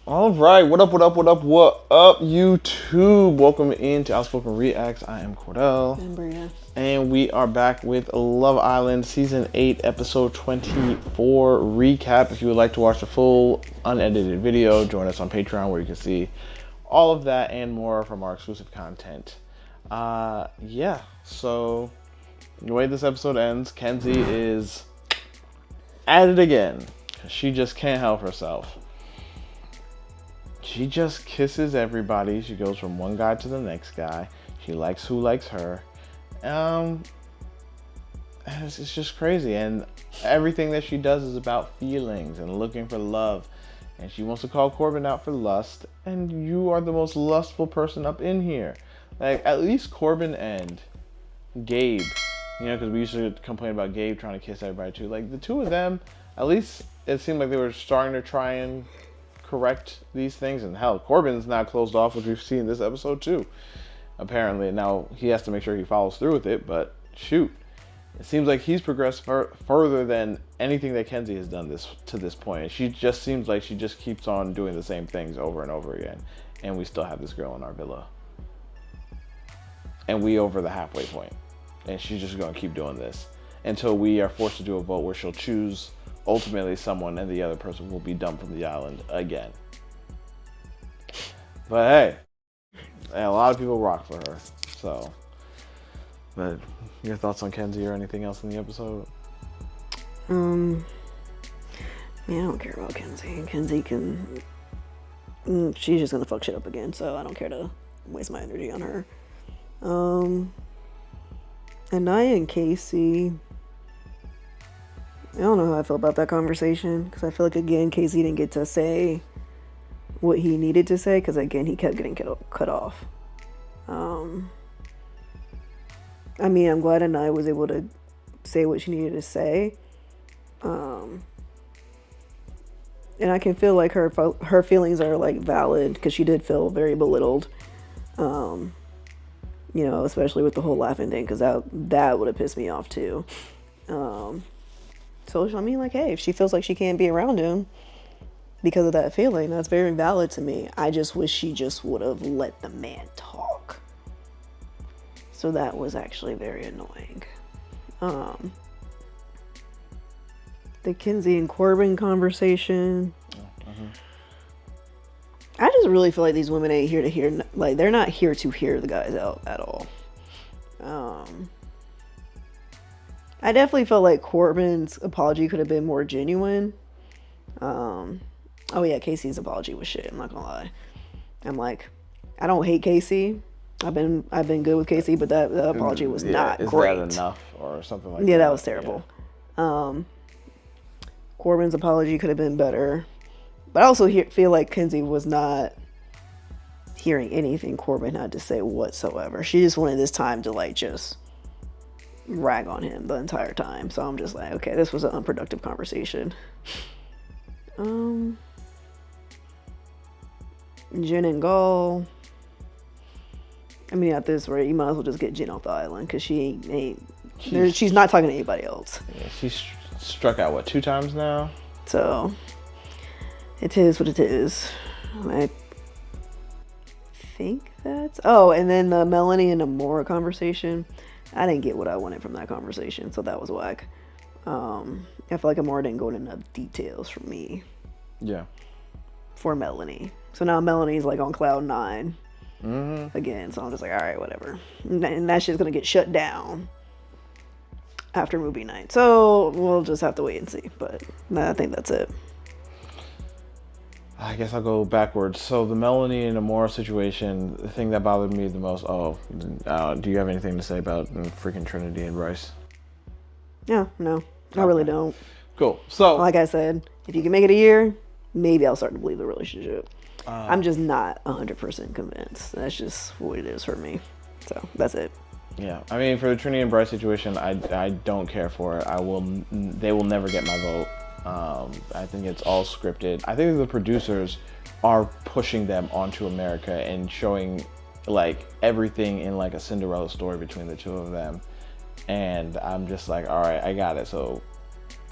All right, what up, YouTube? Welcome into OutspokenReax. I am Cordell. And Bria. And we are back with Love Island Season 8, Episode 24 recap. If you would like to watch the full unedited video, join us on Patreon where you can see all of that and more from our exclusive content. Yeah, so the way this episode ends, Kenzie is at it again. She just can't help herself. She just kisses everybody. She goes from one guy to the next guy. She likes who likes her. It's just crazy. And everything that she does is about feelings and looking for love. And she wants to call Corbin out for lust. And you are the most lustful person up in here. Like, at least Corbin and Gabe, you know, because we used to complain about Gabe trying to kiss everybody too. Like, the two of them, at least it seemed like they were starting to try and correct these things. And hell, Corbin's now closed off, which we've seen in this episode too, apparently. Now he has to make sure he follows through with it, but shoot, it seems like he's progressed further than anything that Kenzie has done to this point. She just seems like she just keeps on doing the same things over and over again, and we still have this girl in our villa, and we over the halfway point, and she's just going to keep doing this until we are forced to do a vote where she'll choose ultimately someone, and the other person will be dumped from the island again. But hey, a lot of people rock for her. So, but your thoughts on Kenzie or anything else in the episode? Yeah, I don't care about Kenzie. Kenzie can... she's just gonna fuck shit up again, so I don't care to waste my energy on her. Anaya and Casey... I don't know how I feel about that conversation, because I feel like, again, Casey didn't get to say what he needed to say, because, again, he kept getting cut off. I mean, I'm glad Anaya was able to say what she needed to say. And I can feel like her feelings are, like, valid, because she did feel very belittled. You know, especially with the whole laughing thing, because that would have pissed me off, too. So, I mean, like, hey, if she feels like she can't be around him because of that feeling, that's very valid to me. I just wish she just would have let the man talk. So that was actually very annoying. The Kenzie and Corbin conversation. I just really feel like these women ain't here to hear, like, they're not here to hear the guys out at all. I definitely felt like Corbin's apology could have been more genuine. Oh yeah, Casey's apology was shit, I'm not gonna lie. I'm like, I don't hate Casey. I've been good with Casey, but that apology was not great. Is that enough or something like that? Yeah, that was terrible. Yeah. Corbin's apology could have been better. But I also feel like Kenzie was not hearing anything Corbin had to say whatsoever. She just wanted this time to, like, just rag on him the entire time. So I'm just like, okay, this was an unproductive conversation. Jen and Gall. I mean, at this rate, you might as well just get Jen off the island, because she's not talking to anybody else. Yeah, she's struck out, what, 2 times now? So it is what it is. I think that's... Oh, and then the Melanie and Amora conversation. I didn't get what I wanted from that conversation, so that was whack. I feel like Amora didn't go into enough details for me. Yeah. For Melanie. So now Melanie's, like, on cloud 9 again, so I'm just like, alright, whatever. And that shit's gonna get shut down after movie night. So we'll just have to wait and see. But I think that's it. I guess I'll go backwards. So the Melanie and Amora situation, the thing that bothered me the most... do you have anything to say about freaking Trinity and Bryce? Yeah, no. I really don't. Cool. So, like I said, if you can make it a year, maybe I'll start to believe the relationship. I'm just not 100% convinced. That's just what it is for me. So that's it. Yeah, I mean, for the Trinity and Bryce situation, I don't care for it. They will never get my vote. I think it's all scripted. I think the producers are pushing them onto America and showing, like, everything in, like, a Cinderella story between the two of them. And I'm just like, all right, I got it. So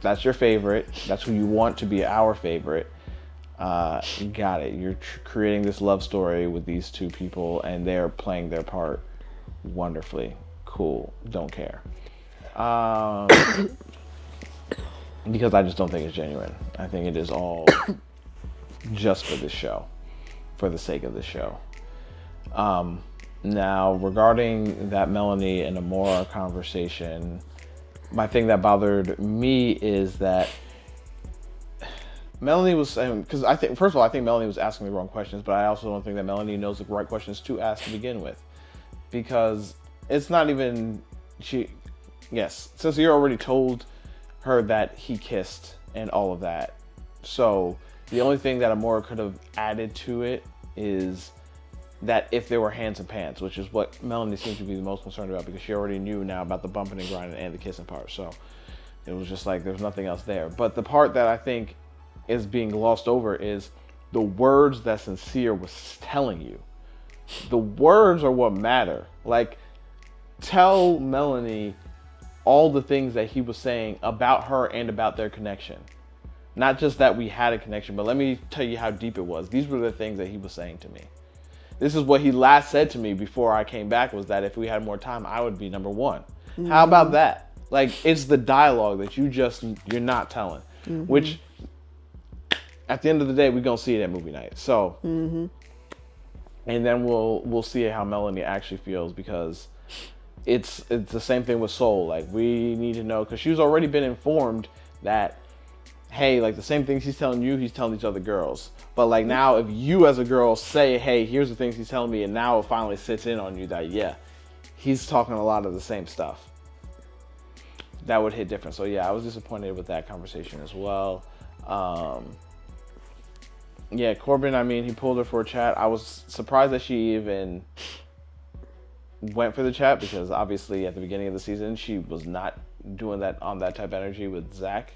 that's your favorite. That's who you want to be our favorite. Got it. You're creating this love story with these two people, and they're playing their part wonderfully. Cool. Don't care. Because I just don't think it's genuine. I think it is all just for this show, for the sake of the show. Now, regarding that Melanie and Amora conversation, my thing that bothered me is that Melanie was saying, because I think, first of all, I think Melanie was asking the wrong questions, but I also don't think that Melanie knows the right questions to ask to begin with. Because it's not even, since you already told her that he kissed and all of that. So the only thing that Amora could have added to it is that if there were hands and pants, which is what Melanie seems to be the most concerned about, because she already knew now about the bumping and grinding and the kissing part. So it was just like there's nothing else there. But the part that I think is being glossed over is the words that Sincere was telling you. The words are what matter. Like, tell Melanie all the things that he was saying about her and about their connection. Not just that we had a connection, but let me tell you how deep it was. These were the things that he was saying to me. This is what he last said to me before I came back, was that if we had more time, I would be number one. Mm-hmm. How about that? Like, it's the dialogue that you're not telling, which at the end of the day, we're going to see it at movie night. So, and then we'll see how Melanie actually feels, because it's the same thing with Soul. Like, we need to know, because she's already been informed that, hey, like the same things he's telling you, he's telling these other girls. But like now, if you as a girl say, hey, here's the things he's telling me, and now it finally sits in on you that, yeah, he's talking a lot of the same stuff, that would hit different. So yeah, I was disappointed with that conversation as well. Yeah, Corbin, I mean, he pulled her for a chat. I was surprised that she even went for the chat, because obviously at the beginning of the season, she was not doing that on that type of energy with Zach.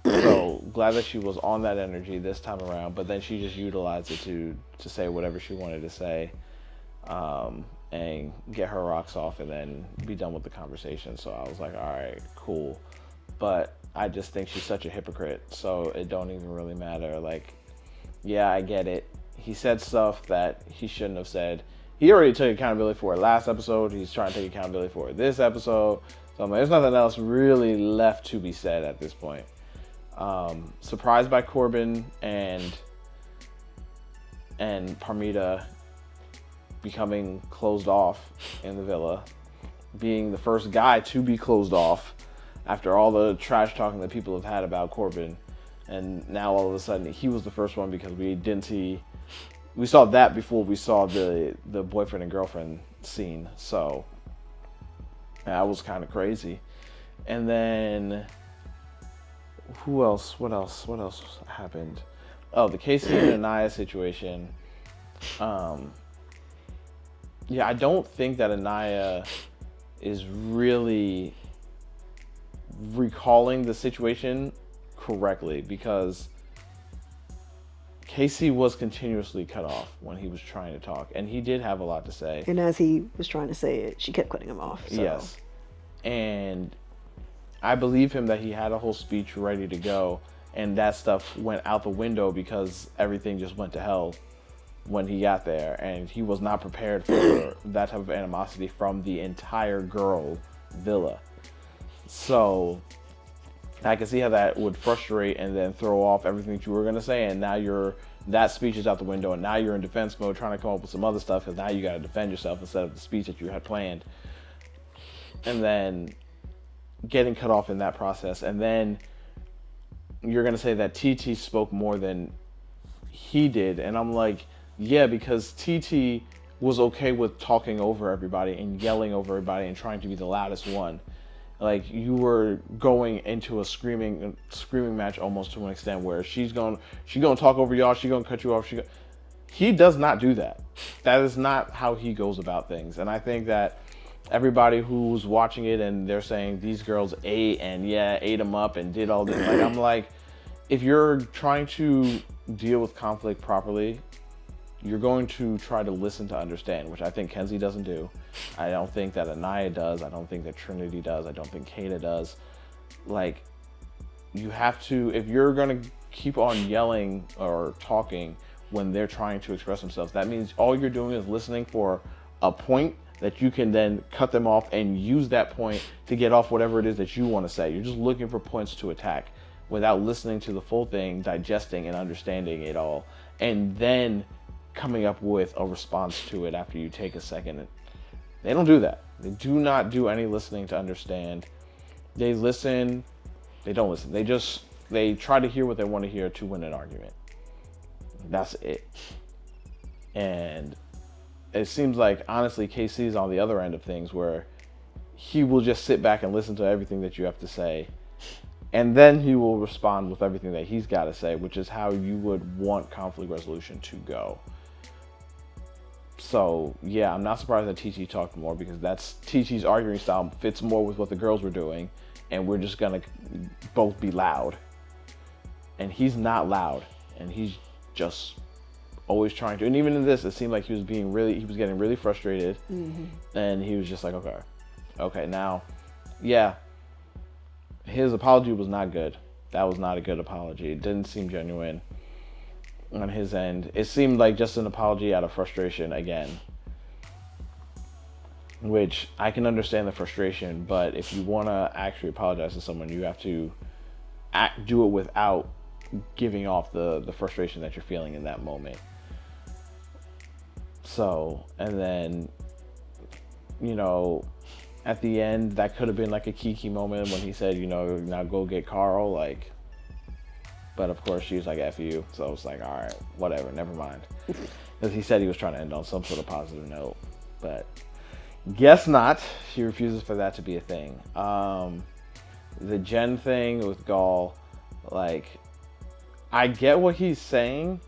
So glad that she was on that energy this time around, but then she just utilized it to say whatever she wanted to say, and get her rocks off and then be done with the conversation. So I was like, all right, cool. But I just think she's such a hypocrite, so it don't even really matter. Like, yeah, I get it. He said stuff that he shouldn't have said. He already took accountability for it last episode. He's trying to take accountability for it this episode. So there's nothing else really left to be said at this point. Surprised by Corbin and Parmida becoming closed off in the villa, being the first guy to be closed off after all the trash talking that people have had about Corbin, and now all of a sudden he was the first one, because we saw that before we saw the boyfriend and girlfriend scene. So that was kind of crazy. And then who else? What else happened? Oh, the Kaisen and Anaya situation. Yeah, I don't think that Anaya is really recalling the situation correctly, because Casey was continuously cut off when he was trying to talk, and he did have a lot to say. And as he was trying to say it, she kept cutting him off. So. Yes. And I believe him that he had a whole speech ready to go, and that stuff went out the window because everything just went to hell when he got there, and he was not prepared for that type of animosity from the entire girl villa. So I can see how that would frustrate and then throw off everything that you were going to say, and now that speech is out the window, and now you're in defense mode trying to come up with some other stuff, because now you got to defend yourself instead of the speech that you had planned. And then getting cut off in that process, and then you're going to say that TT spoke more than he did, and I'm like, yeah, because TT was okay with talking over everybody and yelling over everybody and trying to be the loudest one. Like, you were going into a screaming match almost to an extent where she's gonna talk over y'all, she's gonna cut you off. He does not do that. That is not how he goes about things. And I think that everybody who's watching it and they're saying these girls ate them up and did all this, like, I'm like, if you're trying to deal with conflict properly, you're going to try to listen to understand, which I think Kenzie doesn't do. I don't think that Anaya does. I don't think that Trinity does. I don't think Kata does. Like, you have to, if you're going to keep on yelling or talking when they're trying to express themselves. That means all you're doing is listening for a point that you can then cut them off and use that point to get off whatever it is that you want to say. You're just looking for points to attack without listening to the full thing, digesting and understanding it all, and then coming up with a response to it after you take a second. They don't do that. They do not do any listening to understand. They listen. They don't listen. They try to hear what they want to hear to win an argument. That's it. And it seems like, honestly, KC is on the other end of things where he will just sit back and listen to everything that you have to say. And then he will respond with everything that he's got to say, which is how you would want conflict resolution to go. So, yeah, I'm not surprised that TT talked more, because that's TT's arguing style fits more with what the girls were doing. And we're just going to both be loud. And he's not loud. And he's just always trying to. And even in this, it seemed like he was getting really frustrated. Mm-hmm. And he was just like, okay, now, yeah. His apology was not good. That was not a good apology. It didn't seem genuine on his end. It seemed like just an apology out of frustration again. Which, I can understand the frustration, but if you want to actually apologize to someone, you have to do it without giving off the frustration that you're feeling in that moment. So, and then, you know, at the end, that could have been like a Kiki moment when he said, you know, now go get Carl, like, but of course she was like, F you. So I was like, all right, whatever, never mind. Because he said he was trying to end on some sort of positive note, but guess not. She refuses for that to be a thing. The Jen thing with Gaul, like, I get what he's saying,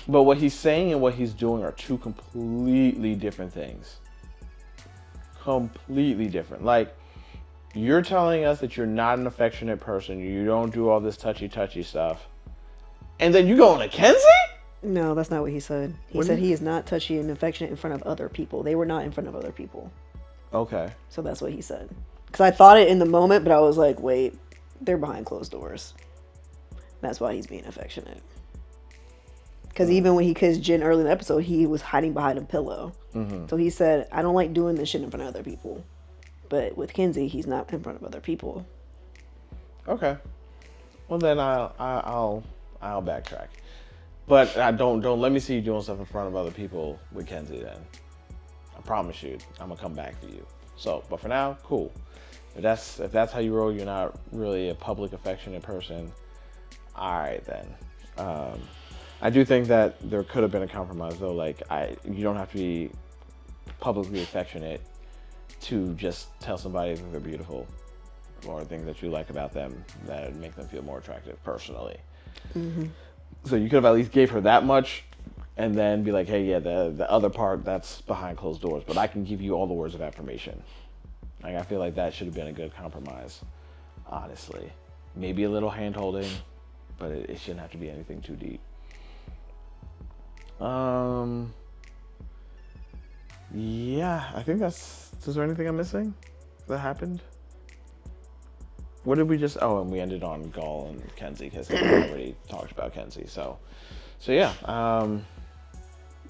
but what he's saying and what he's doing are two completely different things. Completely different. Like, you're telling us that you're not an affectionate person, you don't do all this touchy stuff, and then you go on to Kenzie? No, that's not what he said. He said he is not touchy and affectionate in front of other people. They were not in front of other people. Okay. So that's what he said. Because I thought it in the moment, but I was like, wait, they're behind closed doors. That's why he's being affectionate. Because even when he kissed Jen early in the episode, he was hiding behind a pillow. Mm-hmm. So he said, I don't like doing this shit in front of other people. But with Kenzie, he's not in front of other people. Okay. Well, then I'll backtrack. But I don't let me see you doing stuff in front of other people with Kenzie then. I promise you, I'm gonna come back for you. So, but for now, cool. If that's how you roll, you're not really a public affectionate person. All right then. I do think that there could have been a compromise though. Like, you don't have to be publicly affectionate to just tell somebody that they're beautiful or things that you like about them that would make them feel more attractive personally. Mm-hmm. So you could have at least gave her that much and then be like, hey, yeah, the other part, that's behind closed doors, but I can give you all the words of affirmation. Like, I feel like that should have been a good compromise, honestly. Maybe a little hand holding, but it shouldn't have to be anything too deep. Yeah, I think is there anything I'm missing that happened? What did we just, and we ended on Gaul and Kenzie because we already talked about Kenzie. So yeah,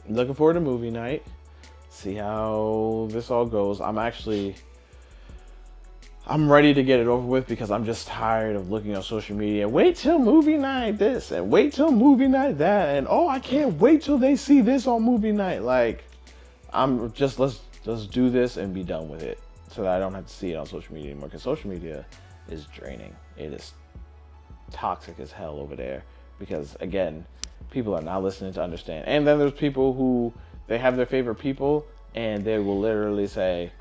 looking forward to movie night. See how this all goes. I'm ready to get it over with because I'm just tired of looking on social media. Wait till movie night this and wait till movie night that. And I can't wait till they see this on movie night. Like, let's do this and be done with it so that I don't have to see it on social media anymore, because social media is draining. It is toxic as hell over there because, again, people are not listening to understand. And then there's people who, they have their favorite people and they will literally say,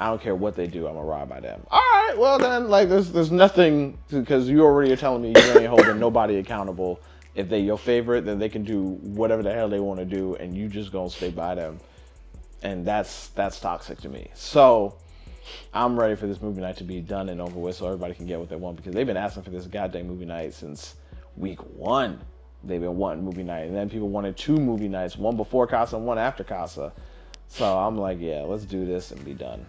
I don't care what they do, I'm gonna ride by them. All right, well then, like, there's nothing, because you already are telling me you ain't holding nobody accountable. If they your favorite, then they can do whatever the hell they want to do, and you just gonna stay by them. And that's toxic to me. So I'm ready for this movie night to be done and over with so everybody can get what they want, because they've been asking for this goddamn movie night since week 1. They've been wanting movie night, and then people wanted 2 movie nights, one before Casa and one after Casa. So I'm like, yeah, let's do this and be done.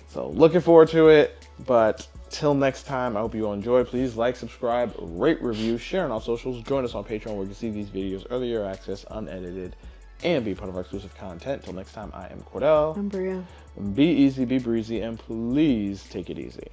So looking forward to it, but Till next time, I hope you all enjoy. Please like, subscribe, rate, review, share on all socials. Join us on Patreon where you can see these videos earlier access, unedited, and be part of our exclusive content. Till next time, I am Cordell. I'm Bria. Be easy, be breezy, and please take it easy.